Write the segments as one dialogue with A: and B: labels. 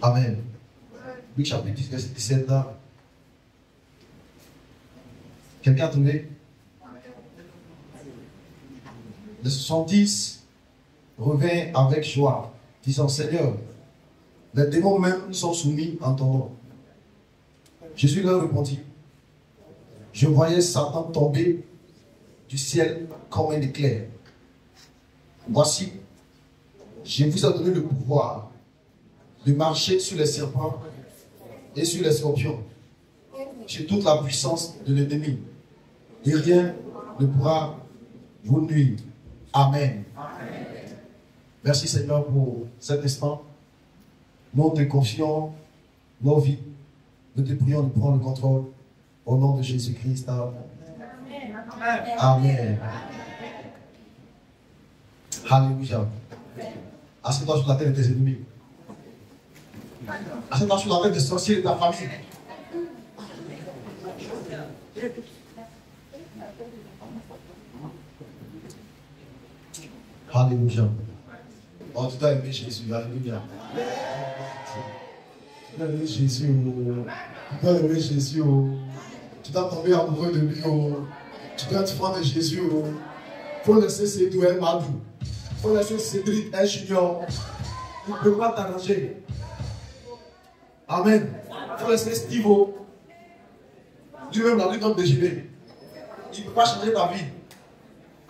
A: Amen. Luc chapitre 10, verset 17 là. Quelqu'un a trouvé? Le 70 revint avec joie, disant Seigneur, les démons même sont soumis en ton nom. Jésus leur répondit, je voyais Satan tomber du ciel comme un éclair. Voici, je vous ai donné le pouvoir de marcher sur les serpents et sur les scorpions, sur toute la puissance de l'ennemi, et rien ne pourra vous nuire. Amen. Merci Seigneur pour cet instant. Nous te confions nos vies. Nous te prions de prendre le contrôle au nom de Jésus-Christ. Amen. Alléluia. Assieds-toi sur la tête de tes ennemis. Assieds-toi sur la tête des sorciers de ta famille. Alléluia. Oh, tu t'as aimé Jésus. Alléluia. Tu t'as aimé Jésus. Tu t'as aimé Jésus. Tu t'as tombé amoureux de lui. Tu dois être fan de Jésus. Il faut laisser Cédou et Madou. Il faut laisser Cédric et Junior. Il ne peut pas t'arranger. Amen. Il faut laisser Steve. Lui-même, la lui donne des gilets. Il ne peut pas changer ta vie.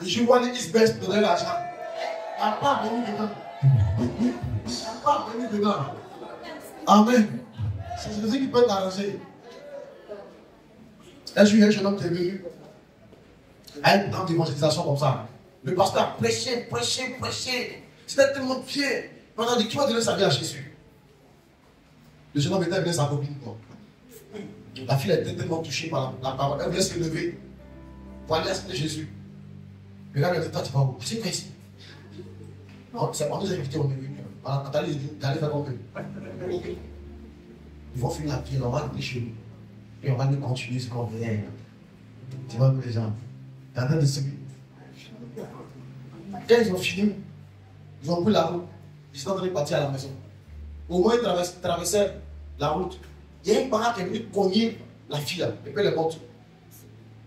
A: Il joue one is best pour donner l'argent. Il n'a pas venu dedans. Il n'a pas venu dedans. Amen. C'est Jésus qui peut t'arranger. Un jour, un jeune homme est venu à une temps d'évangélisation comme ça. Le pasteur prêchait. C'était tellement fier. On a dit, tu vas donner sa vie à Jésus. Le jeune homme était avec sa copine. La fille était tellement touchée par la parole. Elle voulait se lever pour aller accepter Jésus. Mais là, elle dit, toi, tu vas où? C'est quoi ici? C'est pas nous invités, on est venus. D'aller faire comme eux. Ils vont finir la prière, on va aller chez nous. Et on va nous continuer ce qu'on veut. Tu vois, les gens. T'es en train de subir. Quand ils ont fini, ils ont pris la route. Ils sont en train de partir à la maison. Au moins, ils traversaient la route. Il y a une parent qui est venue cogner la fille là, et puis elle est morte.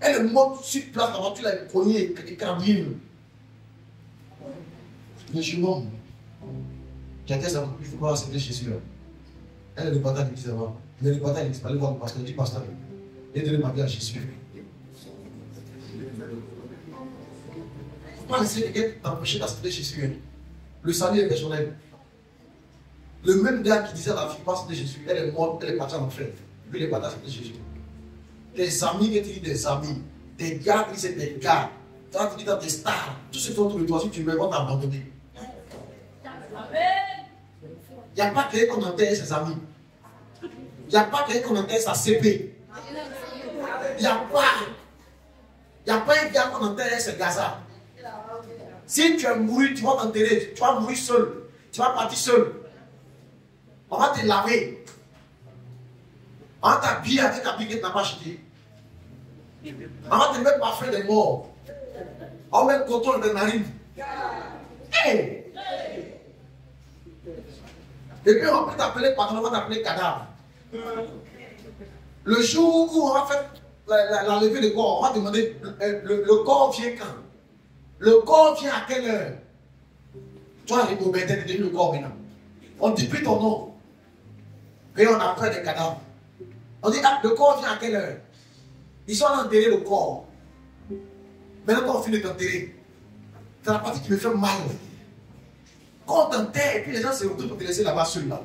A: Elle est morte sur place, la voiture là, elle est cognée, écrabouillée. Le jument, quelqu'un s'est dit, il faut pas accepter Jésus là. Elle est le bâtard qui disait avant. Il est le bâtard qui dit, allez voir le pasteur, il dit, pasteur, il est donné ma vie à Jésus. Il ne faut pas laisser quelqu'un t'empêcher d'accepter Jésus. Le salut est personnel. Le même gars qui disait à la fille, pas accepter Jésus, elle est morte, elle est partie en enfer. Lui, il est parti accepter Jésus. Tes amis qui te disent des amis, des gars qui disent des gars, toi qui dis dans tes stars, tous ceux qui sont autour de toi, si tu veux, vont t'abandonner. Il n'y a pas quelqu'un qu'on enterre ses amis. Il n'y a pas quelqu'un qu'on enterre sa CP. Il n'y a pas un gars qu'on enterre ses Gaza. Si tu es mouru, tu vas t'enterrer, tu vas mourir seul. Tu vas partir seul. On va te laver. On va t'habiller avec un habit que tu n'as pas acheté. On va te mettre parfum des morts. On va mettre coton de narine. Hey! Et puis on va t'appeler patron, on va t'appeler cadavre. Le jour où on va faire la levée de corps, on va demander le corps vient quand? Le corps vient à quelle heure? Toi, les gobernants, tu dis le corps maintenant. On dit plus ton nom. Et on appelle des cadavres. On dit, ah, le corps vient à quelle heure? Ils sont allés enterrer le corps. Maintenant, quand on finit d'enterrer, c'est la partie qui me fait mal. Quand on t'enterre, et puis les gens se retrouvent pour te laisser là-bas seul là.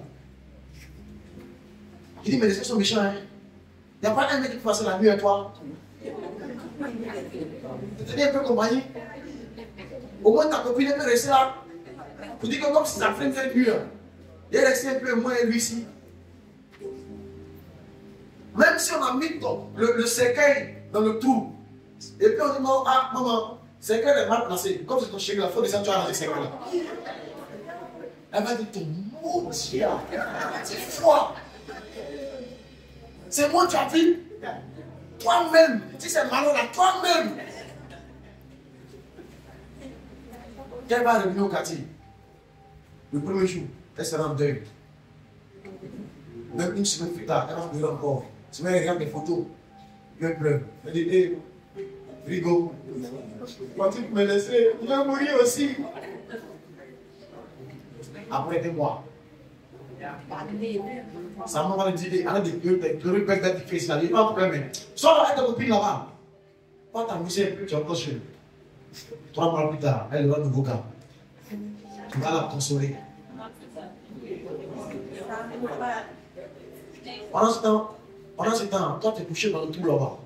A: Il dit, mais les gens sont méchants, hein. Il n'y a pas un mec qui peut passer la nuit avec toi. Tu te dis un peu compagnie. Au moins ta copine peut rester là. Pour dire que comme si ça fait une nuit, il est resté un peu moins lui ici. Même si on a mis le cercueil dans le trou, et puis on dit non, ah maman, le cercueil est mal placé. Comme c'est ton chèque là, il faut descendre, tu vas ranger le cercueil là. Elle va dire, ton mon Dieu, c'est froid. C'est moi tu as vu. Toi-même, si c'est malheur là, toi-même. Qu'elle va revenir au quartier. Le premier jour, elle sera en deuil. Même une semaine plus tard, elle va pleurer encore. Je vais regarder des photos. Elle pleure. Elle dit, hé, Rigo, quand tu me laisser, je vais mourir aussi. Après 2 mois. Sa maman va lui dire, arrête de pleurer, d'être difficile. Il n'y a pas de problème. Sors avec ta copine là-bas. Pas t'amuser, tu es encore chez nous. 3 mois plus tard, elle aura un nouveau gars. Tu vas la consoler. Pendant ce temps, toi tu es couché dans le trou là-bas.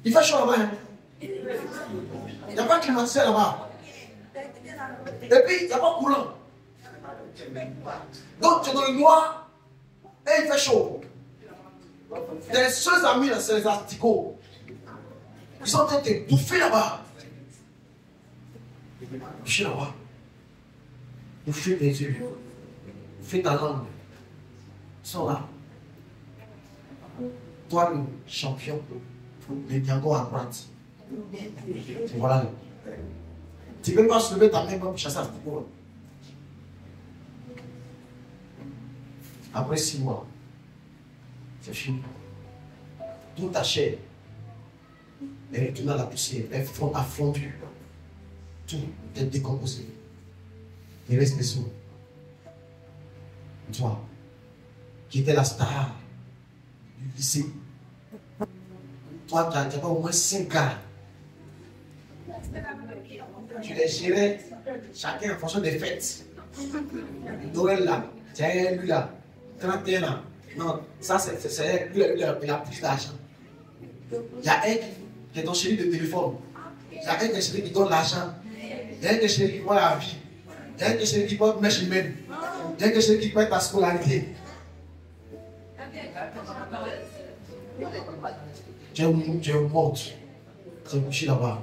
A: Il fait chaud là-bas. Hein? Il n'y a pas de climatiseur là-bas. Et puis, il n'y a pas de courant. Donc, tu es dans le noir et il fait chaud. Tes seuls amis, là, c'est les asticots. Ils sont en train de te bouffer là-bas. Bouffer là-bas. Bouffer tes yeux. Bouffer ta langue. Ils sont là. Toi, le champion, le Django à droite. Voilà. Tu ne peux pas soulever ta main pour chasser à ce niveau. Après 6 mois, c'est fini. Toute ta chair est retournée à la poussière, elle a fondu. Tout est décomposé. Il reste des sous. Toi, qui étais la star du lycée, toi, tu n'as pas au moins 5 gars. Tu les gérais chacun en fonction des fêtes. Noël là, tiens, lui là, 31 ans. Non, ça c'est lui, il a plus d'argent. Il y a un qui est ton chéri de téléphone. Il y a un qui est chéri qui donne l'argent. Il y a un qui est chéri qui voit la vie. Il y a un qui est chéri qui porte mèche humaine. Il y a un qui est chéri qui paye ta scolarité. Tu es mort. Tu es couché là-bas.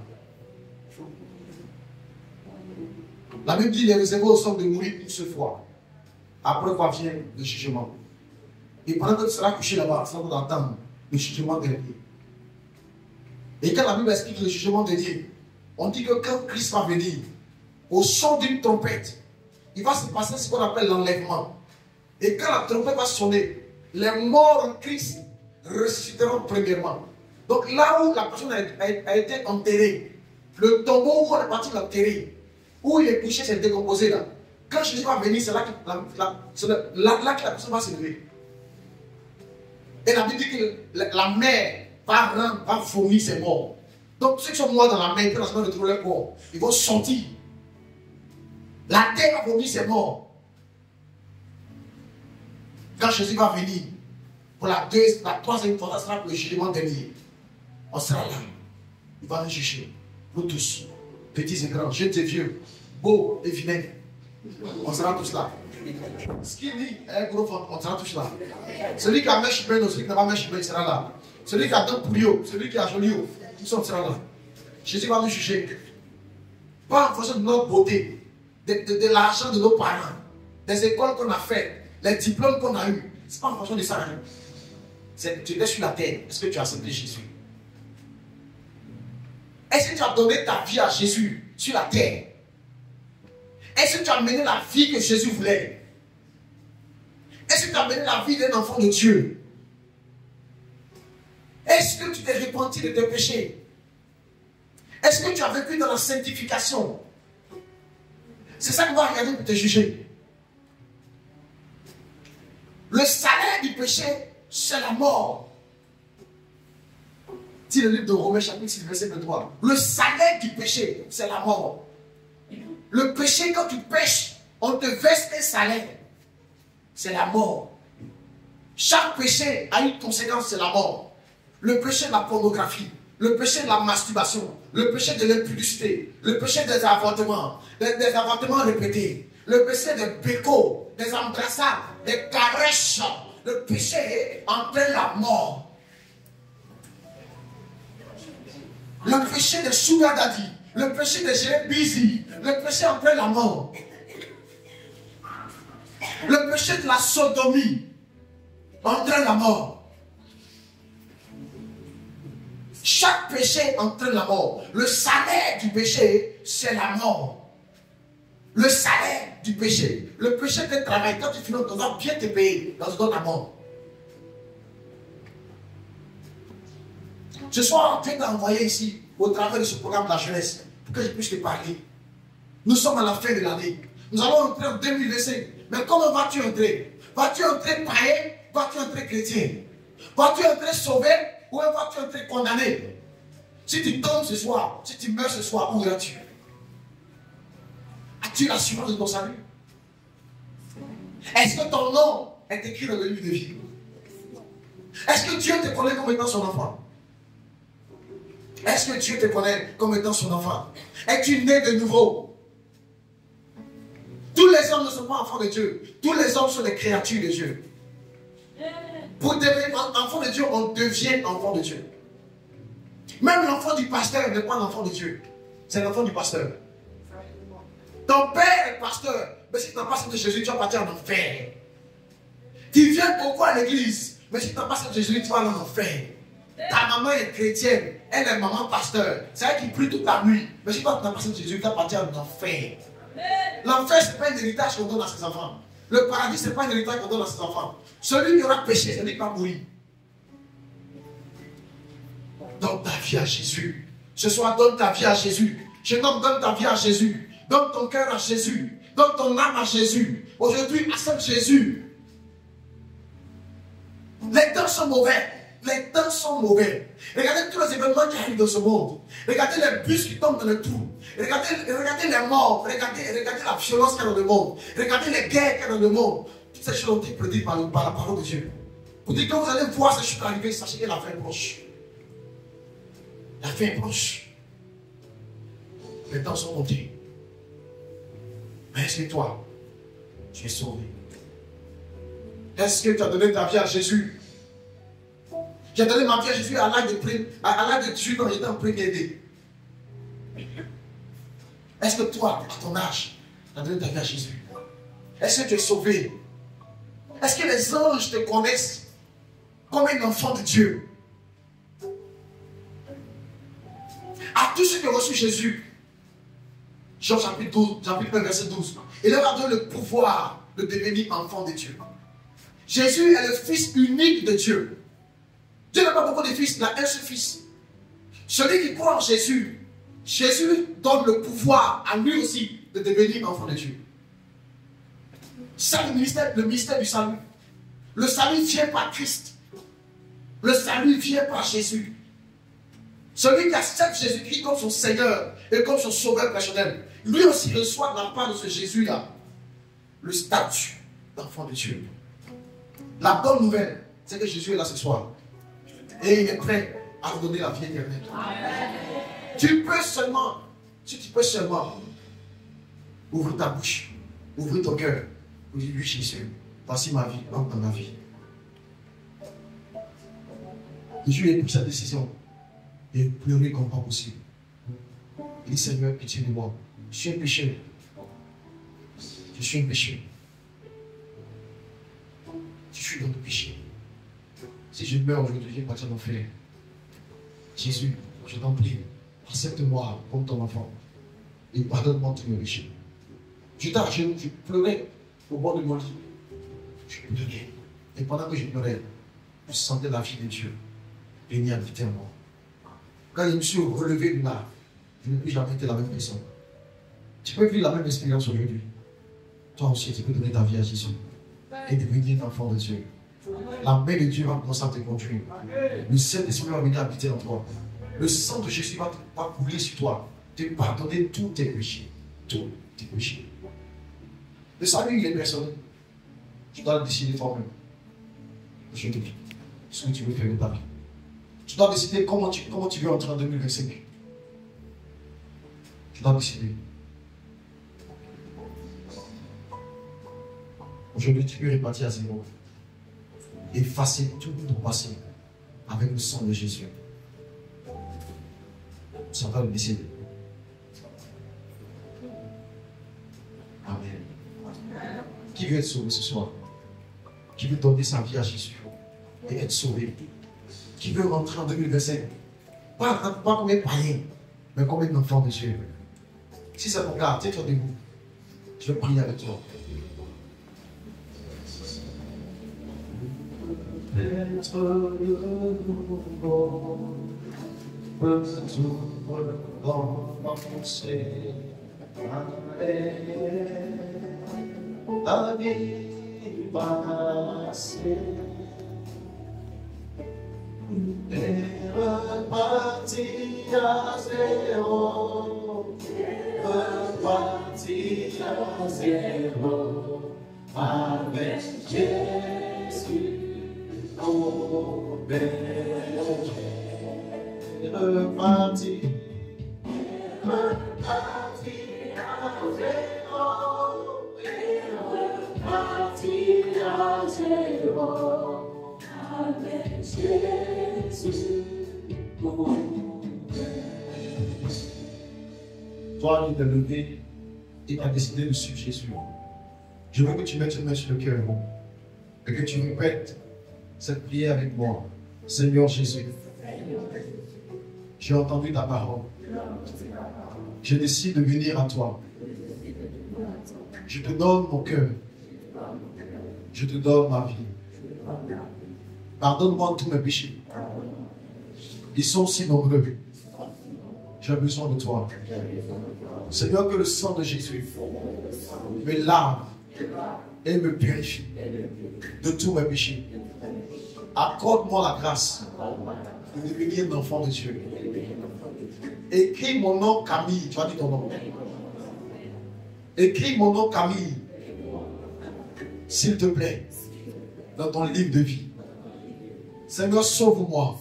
A: La Bible dit qu'il est réservé au sort de mourir une seule fois. Après quoi vient le jugement. Et pendant que tu seras couché là-bas, ça va attendre le jugement de Dieu. Et quand la Bible explique le jugement de Dieu, on dit que quand Christ va venir, au son d'une trompette, il va se passer ce qu'on appelle l'enlèvement. Et quand la trompette va sonner, les morts en Christ ressusciteront premièrement. Donc là où la personne a été enterrée, le tombeau où on est parti l'enterrer, où il est couché, c'est décomposé là. Quand Jésus va venir, c'est là que la personne va se lever. Et la Bible dit que la mer va vomir ses morts. Donc ceux qui sont morts dans la mer, ils peuvent retrouver leur corps. Ils vont sortir. La terre va vomir ses morts. Quand Jésus va venir, pour la 3e fois, ça sera pour le jugement dernier. On sera là. Il va nous juger. Nous tous, petits et grands, jeunes et vieux, beaux et vinaigres. On sera tous là. Skinny, un gros ventre, on sera tous là. Celui qui a mèche humaine, celui qui n'a pas mèche humaine, il sera là. Celui qui a dents pouillot, celui qui a joli haut, tout ça, on sera là. Jésus va nous juger. Pas en fonction de notre beauté, de l'argent de nos parents, des écoles qu'on a faites, les diplômes qu'on a eus. Ce n'est pas en fonction de ça. Hein. Tu es sur la terre. Est-ce que tu as accepté Jésus? Est-ce que tu as donné ta vie à Jésus sur la terre? Est-ce que tu as mené la vie que Jésus voulait? Est-ce que tu as mené la vie d'un enfant de Dieu? Est-ce que tu t'es repenti de tes péchés? Est-ce que tu as vécu dans la sanctification? C'est ça qu'on va regarder pour te juger. Le salaire du péché, c'est la mort. Dis le livre de Romains chapitre 6, verset 23. Le salaire du péché, c'est la mort. Le péché, quand tu pêches, on te verse un salaire. C'est la mort. Chaque péché a une conséquence, c'est la mort. Le péché de la pornographie, le péché de la masturbation, le péché de l'impudicité, le péché des avortements répétés, le péché des bécots, des embrassades, des caresses, le péché entraîne la mort. Le péché de sugar daddy, le péché de gérer busy, le péché entraîne la mort. Le péché de la sodomie entraîne la mort. Chaque péché entraîne la mort. Le salaire du péché, c'est la mort. Le salaire du péché. Le péché que tu travailles, quand tu finis, on va bien te payer. Dans le don la mort. Ce soir, Dieu t'a envoyé ici, au travers de ce programme de la jeunesse, pour que je puisse te parler. Nous sommes à la fin de l'année. Nous allons entrer en 2025. Mais comment vas-tu entrer? Vas-tu entrer païen? Vas-tu entrer chrétien? Vas-tu entrer sauvé? Ou vas-tu entrer condamné? Si tu tombes ce soir, si tu meurs ce soir, où iras-tu? As-tu l'assurance de ton salut? Est-ce que ton nom est écrit dans le livre de vie? Est-ce que Dieu te connaît comme étant son enfant? Est-ce que Dieu te connaît comme étant son enfant? Es-tu né de nouveau? Tous les hommes ne sont pas enfants de Dieu. Tous les hommes sont des créatures de Dieu. Pour devenir enfant de Dieu, on devient enfant de Dieu. Même l'enfant du pasteur n'est pas l'enfant de Dieu. C'est l'enfant du pasteur. Ton père est pasteur. Mais si tu n'as pas de Jésus, tu vas partir en enfer. Tu viens beaucoup à l'église. Mais si tu n'as pas de Jésus, tu vas aller en enfer. Ta maman est chrétienne. Elle est maman pasteur. C'est elle qui prie toute la nuit. Mais si toi tu n'as pas de Jésus, tu vas partir en enfer. L'enfer, ce n'est pas un héritage qu'on donne à ses enfants. Le paradis, ce n'est pas un héritage qu'on donne à ses enfants. Celui qui aura péché, c'est lui qui va mourir. Donne ta vie à Jésus. Ce soir, donne ta vie à Jésus. Je nomme, donne ta vie à Jésus. Donne ton cœur à Jésus. Donne ton âme à Jésus. Aujourd'hui, accepte Jésus. Les temps sont mauvais. Les temps sont mauvais. Regardez tous les événements qui arrivent dans ce monde. Regardez les bus qui tombent dans le trou. Regardez les morts. Regardez la violence qu'il y a dans le monde. Regardez les guerres qu'il y a dans le monde. Toutes ces choses ont été prédites par la parole de Dieu. Vous dites que vous allez voir ces choses arriver, sachez que la fin est proche. La fin est proche. Les temps sont montés. Mais est-ce que toi, tu es sauvé? Est-ce que tu as donné ta vie à Jésus? J'ai donné ma vie à Jésus à l'âge de 18 ans, j'étais en première D. Est-ce que toi, à ton âge, tu as donné ta vie à Jésus? Est-ce que tu es sauvé? Est-ce que les anges te connaissent comme un enfant de Dieu? À tous ceux qui ont reçu Jésus, Jean chapitre 12, chapitre 1, verset 12, il leur a donné le pouvoir de devenir enfant de Dieu. Jésus est le Fils unique de Dieu. Dieu n'a pas beaucoup de fils, il a un seul fils. Celui qui croit en Jésus, Jésus donne le pouvoir à lui aussi de devenir enfant de Dieu. C'est le mystère du salut. Le salut vient par Christ. Le salut vient par Jésus. Celui qui accepte Jésus-Christ comme son Seigneur et comme son Sauveur personnel, lui aussi reçoit de la part de ce Jésus-là le statut d'enfant de Dieu. La bonne nouvelle, c'est que Jésus est là ce soir. Et il est prêt à vous donner la vie éternelle. Tu peux seulement, si tu peux seulement, ouvrir ta bouche, ouvrir ton cœur, pour dire, oui Jésus, voici ma vie, entre dans ma vie. Jésus a pris sa décision et pleurer comme pas possible. Il dit, Seigneur, pitié de moi. Je suis un pécheur. Je suis un pécheur. Je suis dans le péché. Si je meurs aujourd'hui, je vais partir en enfer. Jésus, je t'en prie, accepte-moi comme ton enfant et pardonne-moi tous mes péchés. Je pleurais au bord de mon lit. Je pleurais. Et pendant que je pleurais, je sentais la vie de Dieu venir habiter en moi. Quand je me suis relevé de là, je n'ai plus jamais été la même personne. Tu peux vivre la même expérience aujourd'hui. Toi aussi, tu peux donner ta vie à Jésus et devenir un enfant de Dieu. La main de Dieu va commencer à te conduire. Le Saint-Esprit va venir habiter en toi. Le sang de Jésus va couler sur toi, te pardonner tous tes péchés. Tous tes péchés. Le salut, il est personnel. Tu dois le décider toi-même. Je te dis ce que tu veux faire de ta vie. Tu dois décider comment tu veux entrer en 2025. Tu dois décider. Aujourd'hui, tu peux repartir à zéro. Effacer tout ton passé avec le sang de Jésus. Ça va le décider. Amen. Qui veut être sauvé ce soir? Qui veut donner sa vie à Jésus et être sauvé? Qui veut rentrer en 2025? Pas comme un païen, mais comme un enfant de Dieu. Si c'est ton cas, tiens-toi debout. Je vais prier avec toi. Être nouveau, peut tout recommencer. La vie passée et repartir à zéro, repartir à zéro avec Jésus, oh berger, repartir. Toi, tu t'es levé et tu as décidé de suivre Jésus. Je veux que tu mettes une main sur le cœur et que tu répètes cette prière avec moi. Seigneur Jésus, j'ai entendu ta parole. Je décide de venir à toi. Je te donne mon cœur. Je te donne ma vie. Pardonne-moi tous mes péchés. Ils sont si nombreux. J'ai besoin de toi. Seigneur, que le sang de Jésus me lave et me purifie de tous mes péchés. Accorde-moi la grâce de devenir un enfant de Dieu. Écris mon nom Camille. Tu as dit ton nom. Écris mon nom Camille. S'il te plaît, dans ton livre de vie. Seigneur, sauve-moi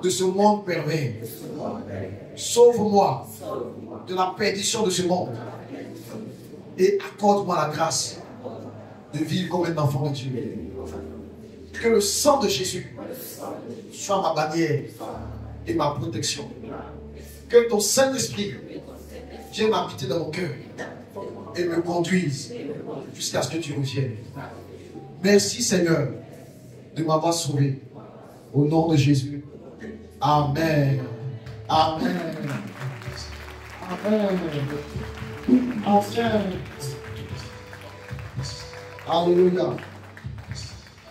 A: de ce monde pervers. Sauve-moi de la perdition de ce monde. Et accorde-moi la grâce de vivre comme un enfant de Dieu. Que le sang de Jésus soit ma bannière et ma protection. Que ton Saint-Esprit vienne habiter dans mon cœur et me conduise jusqu'à ce que tu reviennes. Merci Seigneur de m'avoir sauvé. Au nom de Jésus. Amen. Amen. Amen. Amen. Alléluia.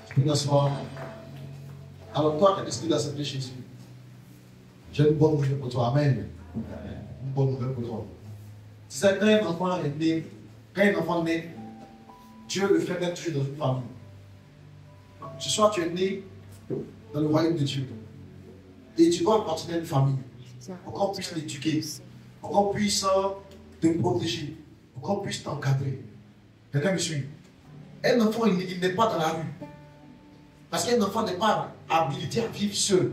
A: Tu peux t'asseoir. Alors toi qui as décidé d'accepter Jésus, j'ai une bonne nouvelle pour toi. Amen. Une bonne nouvelle pour toi. Tu sais, quand un enfant est né, Dieu le fait naître toujours dans une famille. Ce soir, tu es né dans le royaume de Dieu. Et tu dois appartenir à une famille. Pour qu'on puisse l'éduquer. Pour qu'on puisse te protéger. Pour qu'on puisse t'encadrer. Quelqu'un me suit. Un enfant, il n'est pas dans la rue. Parce qu'un enfant n'est pas habilité à vivre seul.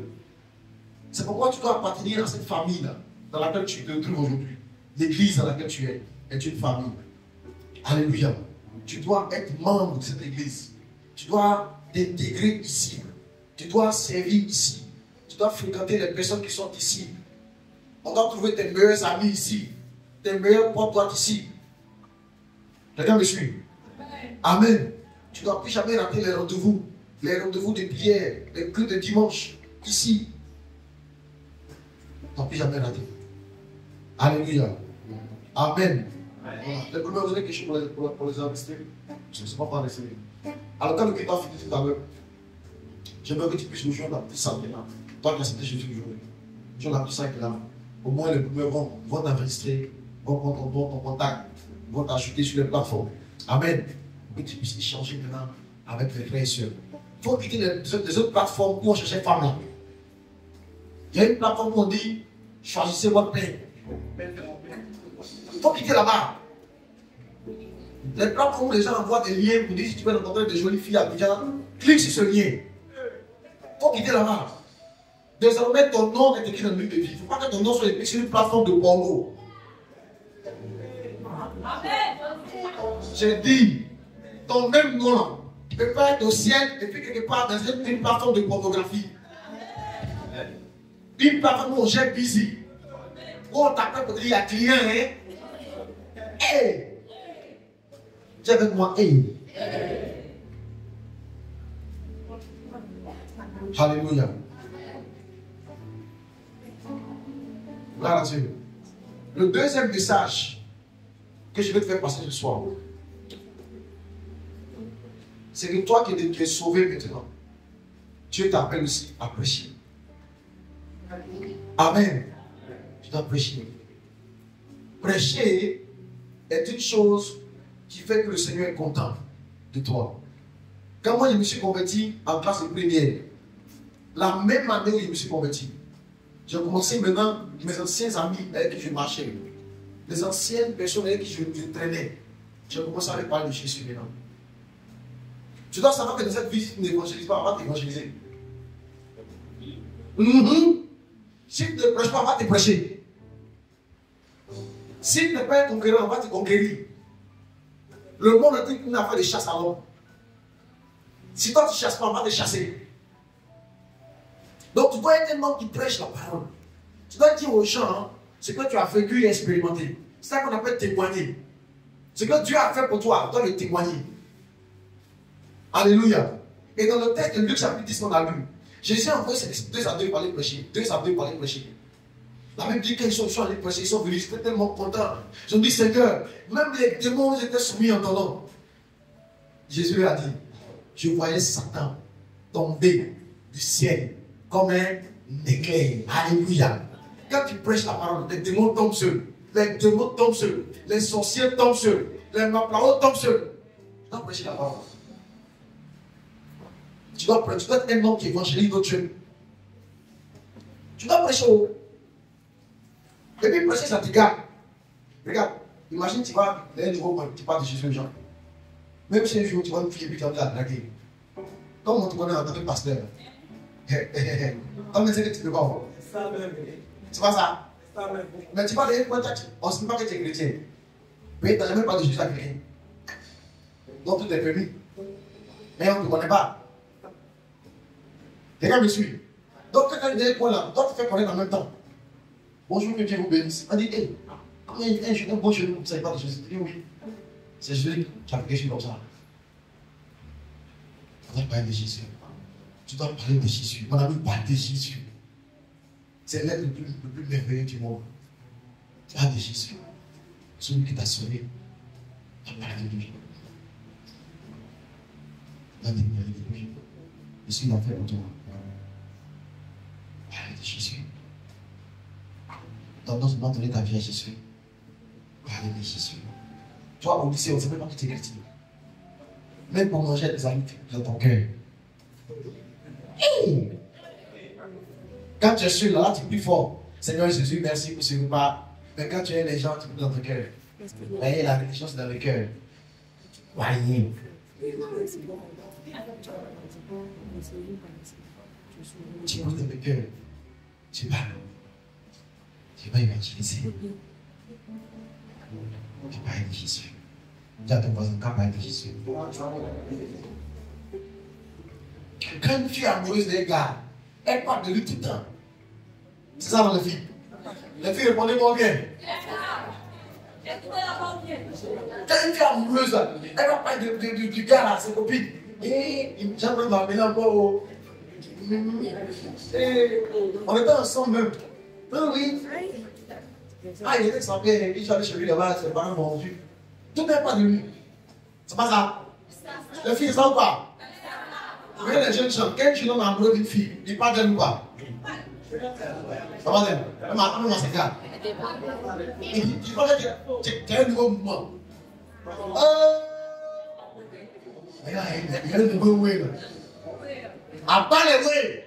A: C'est pourquoi tu dois appartenir à cette famille-là, dans laquelle tu te trouves aujourd'hui. L'église dans laquelle tu es est une famille. Alléluia. Tu dois être membre de cette église. Tu dois t'intégrer ici. Tu dois servir ici. Tu dois fréquenter les personnes qui sont ici. On doit trouver tes meilleurs amis ici. Tes meilleurs potes doivent être ici. Quelqu'un me suit? Amen. Tu ne dois plus jamais rater les rendez-vous de prière, les cultes de dimanche, ici. Tu ne dois plus jamais rater. Alléluia. Amen. Voilà. Le premier, vous avez quelque chose pour les investir? Je ne sais pas par les. Alors, quand le client a fini tout à l'heure, j'aimerais que tu puisses nous joindre la petite salle là. Toi qui as accepté Jésus aujourd'hui. Joins la petite salle là. Au moins, les premiers vont t'enregistrer, vont prendre ton contact, vont t'ajouter sur les plateformes. Amen. Pour que tu puisses échanger maintenant avec les frères et sœurs. Il faut quitter les autres plateformes où on cherche les femmes là. Il y a une plateforme où on dit choisissez votre paix. Il faut quitter là-bas. Les plateformes où les gens envoient des liens pour dire si tu veux rencontrer des jolies filles à Abidjan, clique sur ce lien. Il faut quitter là-bas. Désormais, ton nom est écrit dans le livre de vie. Il ne faut pas que ton nom soit écrit sur une plateforme de porno. J'ai dit, ton même nom ne peut pas être au ciel et puis quelque part dans une plateforme de pornographie. Une plateforme où on gère busy. Où on t'appelle pour dire il y a client, hein? Hey! Dis avec moi, hey! Alléluia. Gloire à Dieu. Le deuxième message que je vais te faire passer ce soir, c'est que toi qui es sauvé maintenant, Dieu t'appelle aussi à prêcher. Amen. Tu dois prêcher. Prêcher est une chose qui fait que le Seigneur est content de toi. Quand moi je me suis converti en classe de première, la même année où je me suis converti, j'ai commencé maintenant, mes anciens amis avec qui je marchais, les anciennes personnes avec qui je traînais, j'ai commencé à leur parler de Jésus maintenant. Tu dois savoir que dans cette vie, si tu n'évangélises pas, on va t'évangéliser. Si tu ne prêches pas, on va te prêcher. Si tu n'es pas un conquérant, on va te conquérir. Le monde est une affaire de chasse à l'homme. Si toi tu ne chasses pas, on va te chasser. Donc tu dois être un homme qui prêche la parole. Tu dois dire aux gens hein, ce que tu as vécu et expérimenté. C'est ça qu'on appelle témoigner. Ce que Dieu a fait pour toi, tu dois le témoigner. Alléluia. Et dans le texte de Luc chapitre 10 qu'on a lu, Jésus a envoyé ses 2 à 2 pour aller prêcher. 2 à 2 pour aller prêcher. La Bible dit qu'ils sont allés prêcher, ils sont venus, ils étaient tellement contents. Ils ont dit Seigneur, même les démons étaient soumis en ton nom. Jésus lui a dit, je voyais Satan tomber du ciel comme un éclair. Alléluia. Quand tu prêches la parole, les démons tombent sur eux. Les démons tombent sur eux. Les sorciers tombent sur eux. Les maplaos tombent sur eux. Tu dois prêcher la parole. Tu dois être un homme qui évangélise d'autres choses. Tu dois prêcher. Et puis prêcher, ça te garde. Regarde, imagine tu vas d'un niveau où tu parles de Jésus aux gens. Même si un jour tu vois une fille et puis tu vas la draguer. Comme on te connaît en tant que pasteur. Comme tu ne peux pas voir. C'est pas ça. Mais tu vas aller, on ne sait pas que tu es chrétien. Mais tu n'as jamais parlé de Jésus à quelqu'un. Donc tout est permis. Mais on ne te connaît pas. Les gars me suivent. Donc quand tu es là, toi tu fais connaître en même temps. Bonjour, que Dieu vous bénisse. On dit, hé, un jeune, bon jeune, vous ne savez pas de Jésus. Je dis oui. C'est Jésus qui a fait quelque chose comme ça. On doit parler de Jésus. Tu dois parler de Jésus. On a même parlé de Jésus. C'est l'être le plus merveilleux du monde. Parle de Jésus. Celui qui t'a sauvé. Tu dois parler de lui. Tu dois témoigner de lui. Et ce qu'il a fait pour toi. Parle de Jésus. Non seulement donner ta vie à Jésus. Parler de Jésus. Toi, au lycée, on ne sait même pas que tu es chrétien. Même pour manger des amis dans ton cœur. Hey! Quand tu es seul, là, tu es plus fort. Seigneur Jésus, merci pour ce repas. Mais quand tu es les gens, tu es dans ton cœur. Voyez, la religion, c'est dans le cœur. Voyez. Tu es dans le cœur. Tu parles. Tu vas évangéliser. Tu parles de Jésus. Dis à ton voisin, quand parle de Jésus. Quand une fille amoureuse des gars, elle parle de lui tout le temps. C'est ça dans les filles. Les filles répondent moi bien. Quand une fille amoureuse, elle va parler du gars là, ses copines. Et j'aimerais m'amener encore. On était ensemble même. Oui. Ah, il était sans bien, il allait chez lui là-bas, ses parents m'ont vu. Tout n'est pas de lui. C'est pas ça. Les filles, ça ou pas? Regardez les jeunes gens, quand tu donnes amoureux d'une fille, ils parlent d'elle ou pas? Ça va d'elle? Même c'est gars. Tu vois que tu as un nouveau mouvement. Il y a un nouveau way. À part les way.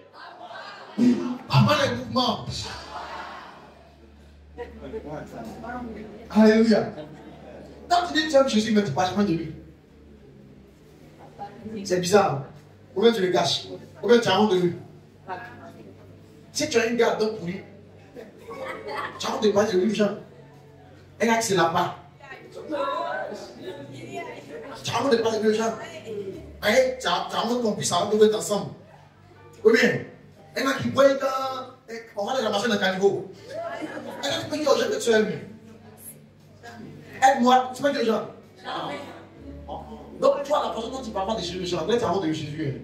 A: À part les mouvements. Alléluia. Quand tu dis que tu aimes Jésus, mais tu ne parles jamais de lui. C'est bizarre. Ou bien tu le gâches. Ou bien tu as honte de lui. Si tu as une garde pour lui, tu as honte de parler de lui, Jean. Un gars qui se lave pas. Tu as honte de parler de lui, Jean. Tu as honte qu'on puisse avoir ensemble. Ou bien, un gars qui voit qu'on va les ramasser dans le caniveau. Un gars qui peut dire aux gens que tu aimes. Aide-moi, tu peux dire aux gens. Donc, toi, la façon dont tu parles de Jésus, tu as honte de Jésus.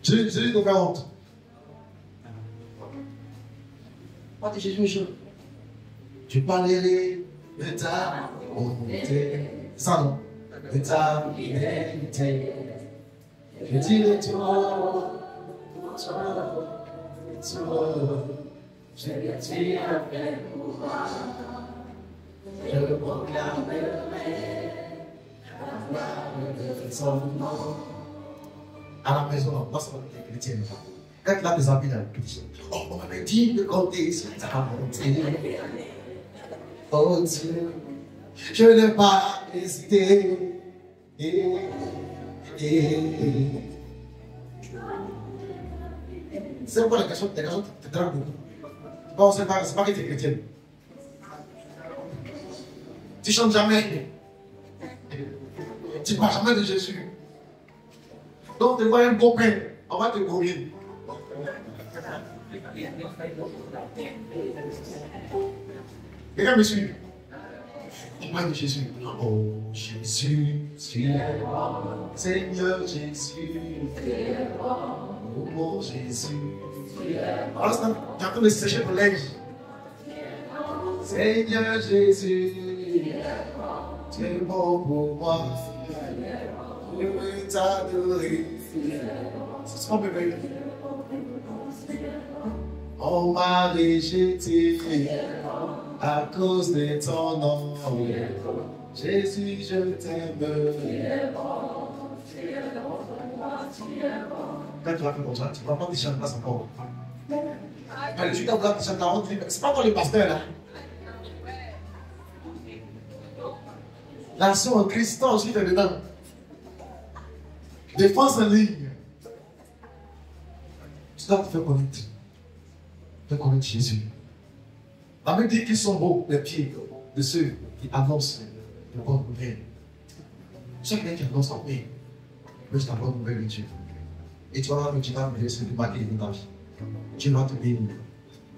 A: Jésus nous fait honte. Pas de Jésus, tu parlerais de ta bonté. Ça, non? De ta fidélité. Je dirai toi, je le dis avec moi, je proclamerai la gloire de son nom. À la maison, dans ce monde chrétien, quand il a des habits dans le chrétien, on m'avait dit de compter sur ta bonté. Oh Dieu, je n'ai pas hésité. C'est quoi la question te drague beaucoup. Bon, c'est pas que tu es chrétienne. Tu chantes jamais. Tu ne parles jamais de Jésus. Donc, tu vois un copain, on va te courir. Quelqu'un me suit. On parle de Jésus. Oh Jésus, tu es bon. Seigneur Jésus, tu es bon. Oh mon Jésus, tu es bon. Alors, tu es en train de sécher pour l'aigle. Seigneur Jésus, tu es bon pour moi. Je veux t'adorer. C'est ce qu'on peut faire. On m'a rejeté à cause de ton nom. Jésus, je t'aime. Quand tu vas faire comme ça, tu ne vas pas te chanter pas encore. Quand tu vas te chanter, c'est pas toi le pasteur là. L'action en Christ, toi aussi, tu es dedans. Défense en ligne. Tu dois te faire connaître. Faire connaître Jésus. La Bible dit qu'ils sont beaux, les pieds de ceux qui annoncent la bonne nouvelle. Chacun qui annonce la paix, veut la bonne nouvelle de Dieu. Et toi, tu vas me laisser de marquer une tâche. Tu vas te bénir.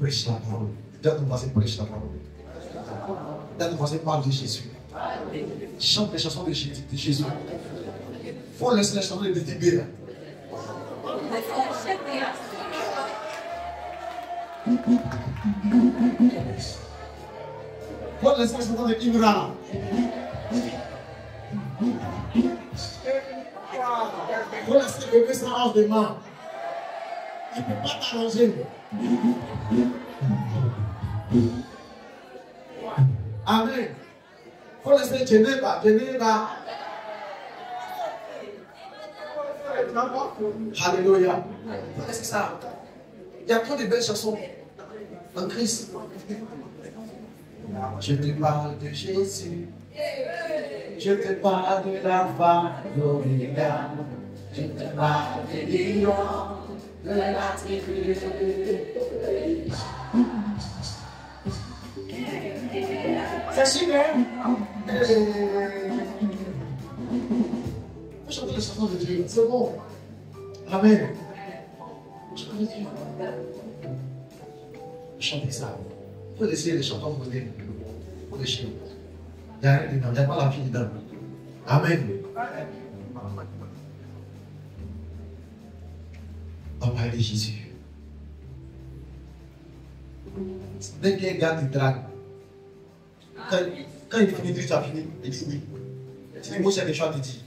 A: Prêche la parole. Tu dois commencer à prêcher la parole. Tu dois commencer à parler de Jésus. Chante les chansons de Jésus. Il faut laisser les chansons de Tibé. Faut laisser les chansons de Imran. Faut laisser le bébé sans hanche de main. Il ne peut pas t'arranger. Amen. Faut laisser Geneva. Alléluia. Qu'est-ce que ça? Il y a trop de belles chansons en Christ. Je te parle de Jésus. Je te parle de la femme d'Oméga. Je te parle des lions de la tribu. C'est super. Faut chanter les chansons de Dieu. C'est bon. Amen. Chantez Dieu. Chantez ça. Il faut laisser les chanteurs modernes. Il faut les chanter. Il n'y a rien dedans. Il n'y a pas la vie dedans. Amen. On va parler de Jésus. Dès qu'un gars te drague, quand il finit, tu as fini. Il dit oui. Tu dis, moi j'ai des choses à te dire.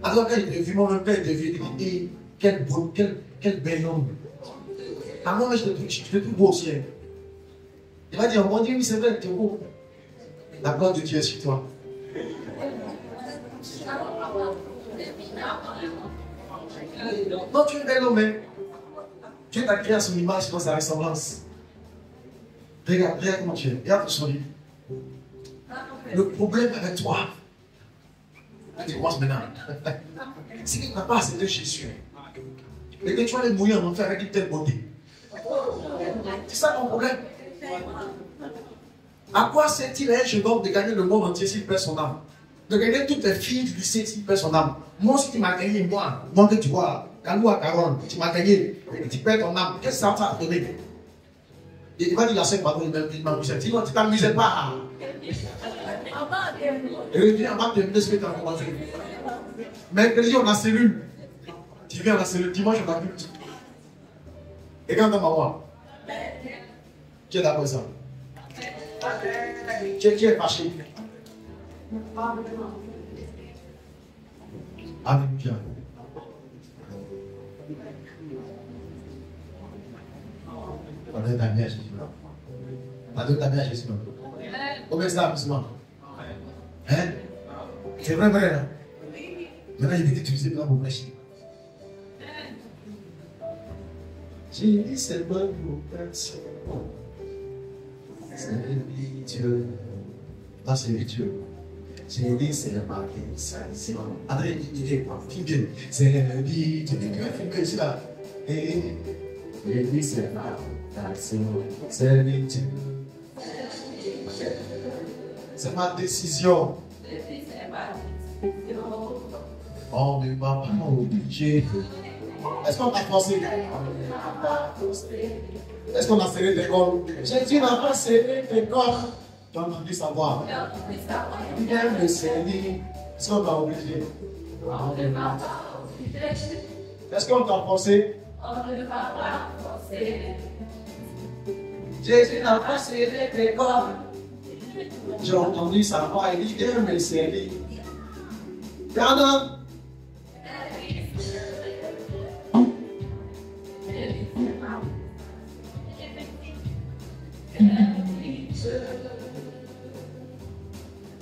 A: Alors quand il te vu, moi-même, quand il te vu, il dit, quel bel homme. Ah moi, je te trouve beau aussi. Il va dire, mon Dieu, oui, c'est vrai, tu es beau. La gloire de Dieu est sur toi. Non, tu es un bel homme, hein. Dieu t'a créé à son image, dans sa ressemblance. Regarde comment tu es. Regarde ton sourire. Le problème avec toi, tu commences maintenant. C'est que tu n'as pas accepté Jésus. Et que tu vas les mouiller en enfer avec une telle beauté. C'est ça ton problème. À quoi sert-il à un jeune homme de gagner le monde entier s'il perd son âme? De gagner toutes les filles du lycée s'il perd son âme? Moi, si tu m'as gagné, moi que tu vois, Kalou à Caron, tu m'as gagné, et tu perds ton âme, qu'est-ce que ça t'a donné? Et il va dire la scène, pardon, il m'amusait. Sinon, tu t'amusais pas. Et il dit, on va terminer ce que tu as commencé. Mercredi, on a cellule. Tu viens à la cellule, dimanche, on a culte. Et quand on va voir, qui est d'accord ça? Qui est fâché? Alléluia. On donne ta vie à Jésus. On donne ta vie à Jésus. Combien c'est l'amusement? Hein? C'est vrai, vrai, là? Maintenant, il est utilisé pour prêcher. J'ai dit seulement pour personne. C'est Dieu. Non, c'est Dieu. J'ai dit seulement pour ça. André, il est film bien. C'est Dieu. Tu dis que film que c'est là. Et j'ai dit seulement pour personne. C'est Dieu. C'est ma décision. On ne m'a pas obligé. Est-ce qu'on a forcé? Est-ce qu'on a serré l'école? Jésus n'a pas serré l'école. Tu as entendu sa voix. Il aime le servir. Est-ce qu'on t'a obligé? Est-ce qu'on t'a forcé? Jésus n'a pas serré l'école. J'ai entendu sa voix. Il aime le servir. Pardon.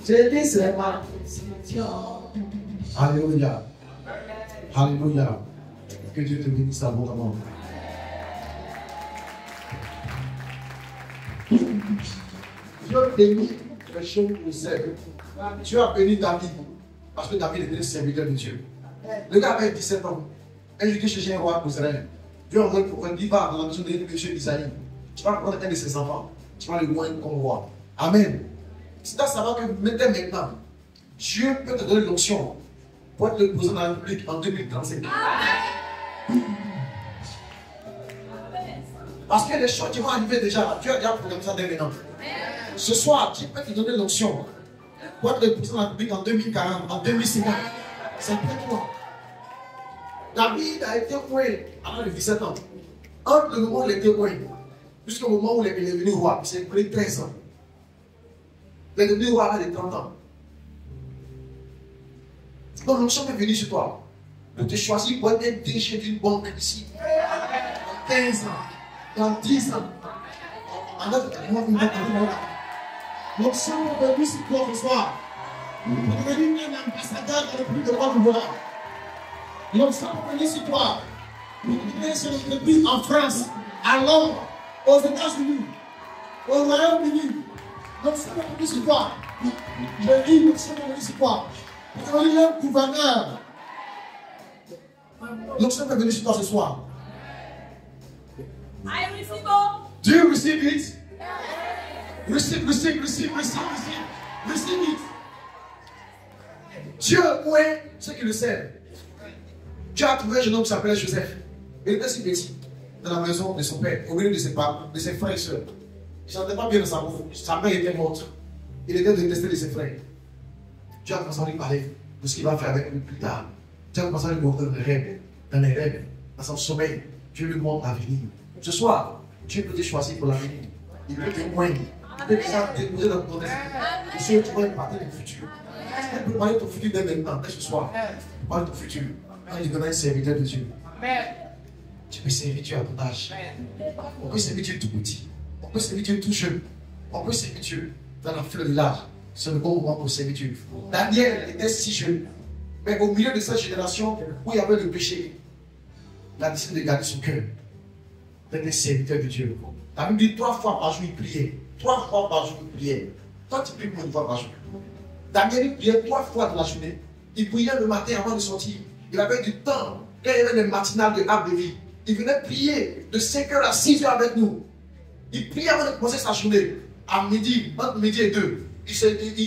A: J'ai dit c'est ma décision. Alléluia. Alléluia. Que Dieu te bénisse abondamment. Dieu bénit les choses que c'est. Dieu a béni David. Parce que David était le serviteur de Dieu. Le gars avait 17 ans. Et il dit chez un roi pour Israël. Dieu a envoyé pour un diva dans la maison de monsieur Isaïe. Tu vas prendre un de ses enfants. Tu vas le loin comme roi. Amen. C'est à savoir que maintenant, Dieu peut te donner l'onction pour être le président de la République en 2035. Parce que les choses qui vont arriver déjà, Dieu a déjà programmé ça dès maintenant. Ce soir, Dieu peut te donner l'onction pour être le président de la République en 2040, en 2050. C'est pour toi. David a été roi à l'âge de 17 ans. Entre le moment où il était roi, jusqu'au moment où il est devenu roi, c'est près de 13 ans. Il est devenu roi à l'âge de 30 ans. Donc l'onction est venue sur toi. De te choisir pour être dirigé d'une banque ici. Dans 15 ans, dans 10 ans. L'onction est venue sur toi ce soir. Pour devenir un ambassadeur dans le plus de roi pouvoir. L'onction est venue sur toi. Pour devenir sur le pays en France, à Londres, aux États-Unis, au Royaume-Uni. L'onction est venue sur toi. Je dis l'onction est venue sur toi. Pour devenir un gouverneur. L'onction est venue sur toi ce soir.
B: I receive all.
A: Do you receive it? Receive, receive, receive, receive, receive. Receive it. Dieu, ouais, ceux qui le savent. Dieu a trouvé un jeune homme qui s'appelait Joseph. Il était si petit dans la maison de son père, au milieu de ses parents, de ses frères et sœurs. Il ne sentait pas bien dans sa bouffe. Sa mère était morte. Il était détesté de ses frères. Dieu a commencé à lui parler de ce qu'il va faire avec lui plus tard. Dieu a commencé à lui montrer dans les rêves, dans son sommeil. Dieu lui montre l'avenir. Ce soir, Dieu peut te choisir pour l'avenir. Il peut te moindre. Il peut te déposer dans ton esprit. Monsieur, tu vas parler du futur. Tu peux parler de ton futur dès maintenant, dès ce soir. Parle de ton futur. Quand il deviendra un serviteur de Dieu. Tu peux servir Dieu à ton âge. On peut servir Dieu tout petit. On peut servir Dieu tout jeune. On peut servir Dieu dans la fleur de l'âge. C'est le bon moment pour servir Dieu. Daniel était si jeune. Mais au milieu de cette génération où il y avait le péché, il a décidé de garder son cœur. D'être un serviteur de Dieu. La Bible dit 3 fois par jour il priait. 3 fois par jour il priait. Toi tu pries combien de fois par jour? Daniel il priait 3 fois dans la journée. Il priait le matin avant de sortir. Il avait du temps. Quand il y avait les matinales de Arbre de Vie, il venait prier de 5h à 6h avec nous. Il priait avant de commencer sa journée. À midi, entre midi et 2. Il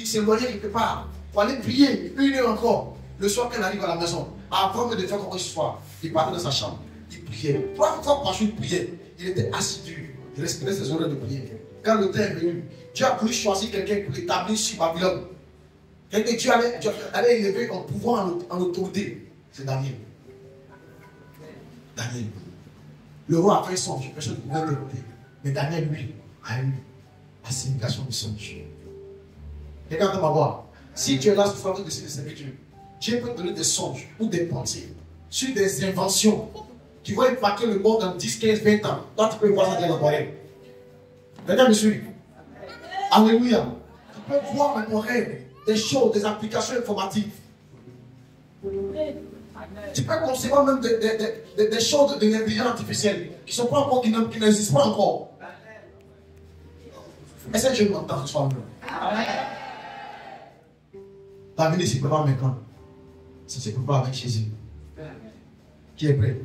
A: s'éloignait quelque part. Pour aller prier 1 heure encore. Le soir quand il arrive à la maison, avant de faire comme ce soir, il partait dans sa chambre. Il priait. 3 fois par jour il priait. Il était assidu. Il respectait ses horaires de prière. Quand le temps est venu, Dieu a voulu choisir quelqu'un pour établir sur Babylone. Quelqu'un que Dieu allait élever en pouvoir, en autorité. C'est Daniel. Daniel. Le roi a fait un songe. Personne ne pouvait l'écouter. Mais Daniel, lui, a eu la signification du songe. Quelqu'un entend ma voix. Si tu es là ce soir, tu décides de servir Dieu. Dieu peut donner des songes ou des pensées sur des inventions qui vont impacter le monde dans 10, 15, 20 ans. Toi, tu peux voir ça dans ton rêve. Quelqu'un me suit? Alléluia. Tu peux voir dans ton rêve des choses, des applications informatiques. Tu peux concevoir même des choses de l'intelligence artificielle qui sont pas encore, qui n'existent pas encore. Est-ce que je m'entends ce soir? Ta vie ne se prépare maintenant. Ça se prépare avec Jésus. Qui est prêt?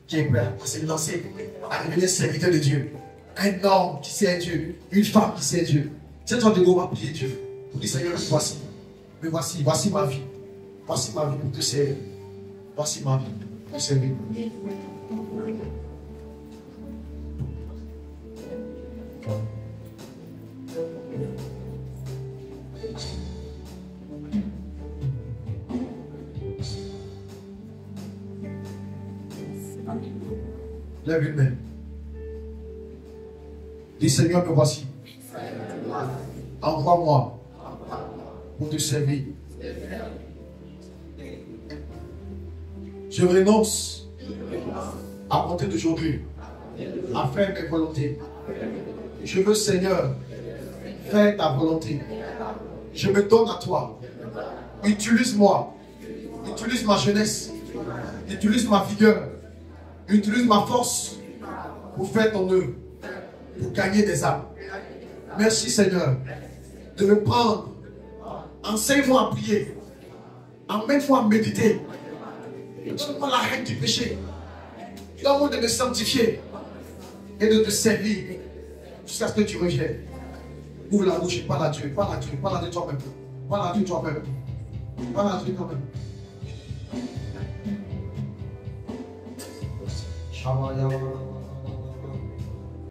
A: Qui est prêt à se lancer, à devenir serviteur de Dieu? Un homme qui sert Dieu, une femme qui sert Dieu. C'est toi de go va prier Dieu. Pour dire Seigneur, voici. Mais voici ma vie. Voici ma vie pour te servir. Voici ma vie pour te servir. Lève une main. Dis Seigneur, me voici. Envoie-moi pour te servir. Je renonce à compter d'aujourd'hui à faire mes volontés. Je veux, Seigneur, faire ta volonté. Je me donne à toi. Utilise-moi. Utilise ma jeunesse. Utilise ma vigueur. Utilise ma force pour faire ton œuvre, pour gagner des âmes. Merci Seigneur de me prendre. Enseigne-moi à prier. Emmène-moi à méditer. Donne-moi la règle du péché. Donne-moi de me sanctifier et de te servir jusqu'à ce que tu reviennes. Ouvre la bouche et parle à Dieu. Parle à Dieu. Parle à Dieu toi-même. Parle à Dieu toi-même. Parle à Dieu toi-même. Shabbat